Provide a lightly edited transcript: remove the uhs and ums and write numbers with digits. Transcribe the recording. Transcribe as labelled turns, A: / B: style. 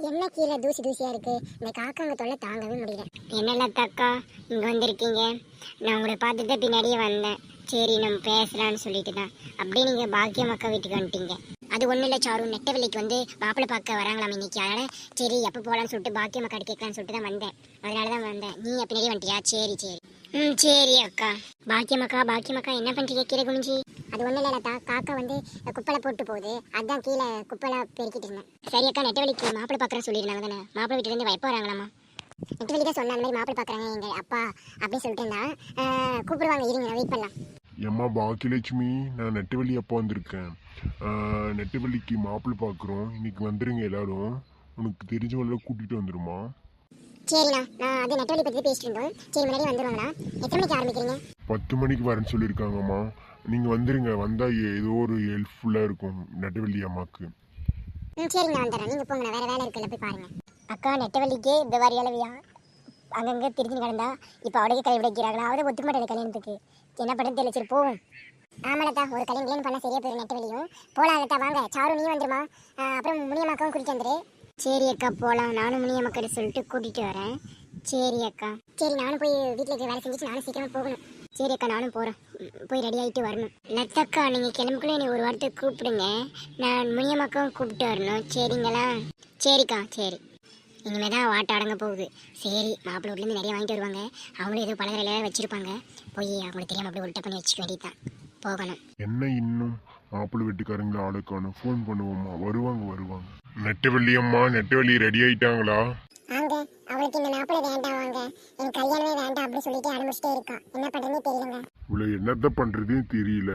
A: என்ன கீழே தூசி தூசியா இருக்கு. இந்த காக்காங்க தொல்லை தாங்கவே முடியல. என்னல தக்கா இங்க வந்திருக்கீங்க? நான் உங்களை பார்த்துட்டு பின்னாடியே வந்தேன். சரி நம்ம பேசலான்னு சொல்லிட்டு தான் அப்படியே நீங்க பாக்கியம் அக்கா வீட்டுக்கு வந்துட்டீங்க. அது ஒன்றும் இல்லை சாரு, நெட்டவெளிக்கு வந்து மாப்பிள்ளை பார்க்க வராங்களாம் இன்னைக்கு. அதனால சரி எப்போ போகலான்னு சொல்லிட்டு பாக்கியம் அக்கா கேட்கலான்னு சொல்லிட்டு தான் வந்தேன். அதனால தான் வந்தேன். நீ பின்னாடியே வந்துட்டியா? சரி சரி. சரி அக்கா. பாக்கியம் அக்கா என்ன பண்ணுறீங்க கீழே குனிஞ்சி? அது ஒன்றும் இல்லை லதா, காக்கா வந்து குப்பலை போட்டு போகுது, அதான் கீழே குப்பலை பெருக்கிட்டு இருந்தேன். சரி அக்கா, நெட்டவெளிக்கு மாப்பிள்ளை பார்க்குறேன்னு சொல்லியிருந்தாங்க தானே? மாப்பிள்ளை வீட்டிலேருந்து எப்போ வராங்களாமா? நெட்டவெளி தான் சொன்ன அந்த மாதிரி மாப்பிள்ளை பார்க்குறாங்க எங்கள் அப்பா அப்படின்னு சொல்லிட்டு இருந்தா. கூப்பிடுவாங்க, இருங்க நான் வெயிட் பண்ணலாம்.
B: ஏம்மா பாக்கியலட்சுமி, நான் நெட்டவெளி அப்பா வந்திருக்கேன். நெட்டவெளிக்கு மாப்பிள்ளை பார்க்குறோம், இன்னைக்கு வந்துடுங்க எல்லாரும். உனக்கு தெரிஞ்சவங்கள கூட்டிகிட்டு வந்துடுமா?
A: சரிண்ணா, நான் அது நெட்டவெளி பற்றி பேசிட்டு இருந்தோம். சரி முன்னாடி வந்துடுவாங்கண்ணா. எத்தனை மணிக்கு ஆரம்பிக்கிறீங்க?
B: 10 மணிக்கு வரேன்னு சொல்லியிருக்காங்கம்மா. நீங்கள் வந்துடுங்க, வந்தால் ஏதோ ஒரு ஹெல்ப்ஃபுல்லாக இருக்கும் நெட்டவெளி அம்மாவுக்கு.
A: சரிங்க நான் வந்துடுறேன். நீங்கள் போங்க, வேறு வேலை இருக்குல்ல, போய் பாருங்கள். அக்கா நெட்டவெளிக்கு இந்த மாதிரி அளவியா அங்கங்கே திருச்சி கிடந்தா இப்போ அவடையே கல்வி வைக்கிறாங்களா? அவரை ஒத்துக்க மாட்டேன் கல்யாணத்துக்கு. என்ன பண்ணுறது தெரியல. சரி போவோம். ஆமாலத்தா, ஒரு கல்யாணம் பண்ணால் சரியா போயிடும். நெட்டவெளியும் போகலாம்லத்தா, வாங்க. சாரு நீ வந்துருமா? அப்புறம் முனியம்மாக்காவும் கூட்டிட்டு வந்துரு. சரி அக்கா போகலாம். நானும் முனியம்மாக்கிட்ட சொல்லிட்டு கூட்டிகிட்டு வரேன். சரி அக்கா. சரி நானும் போய் வீட்டில் இருக்க வேலை செஞ்சுட்டு நானும் சீக்கிரமாக போகணும். சரி அக்கா நானும் போகிறேன். போய் ரெடி ஆகிட்டு வரணும். லத்தக்கா நீங்கள் கிளம்புக்குள்ளே என்னை ஒரு வாரத்தை கூப்பிடுங்க. நான் முனியம்மாக்காவும் கூப்பிட்டு வரணும். சரிங்களா? சரிக்கா சரி. இனிமேல் தான் வாட்ட அடங்க போகுது. சரி மாப்பிள்ளை வீட்லேருந்து நிறைய வாங்கிட்டு வருவாங்க. அவங்களும் ஏதோ பலகரையில் வச்சுருப்பாங்க. போய் அவங்களுக்கு தெரியாமல் அப்படி உள்ட்ட பண்ணி வச்சுக்க வேண்டியதான். போகணும்.
B: என்ன இன்னும் மாப்பிள்ளை வீட்டுக்காரங்கள ஆளுக்கான ஃபோன் பண்ணுவோம்மா. வருவாங்க. நெட்டவெளி அம்மா, நெட்டவெளி ரெடி ஆயிட்டாங்களா?
A: வாங்க. அவளுக்கு இந்த மாப்பிள்ளை வேண்டாம், வாங்க எனக்கு கல்யாணமே வேண்டாம் அப்படி சொல்லிட்டு அனுப்பிச்சிட்டே இருக்கா. என்ன பண்ணுறதுனே தெரியலங்க.
B: இவ்வளோ என்னத்த பண்ணுறதுன்னு தெரியல.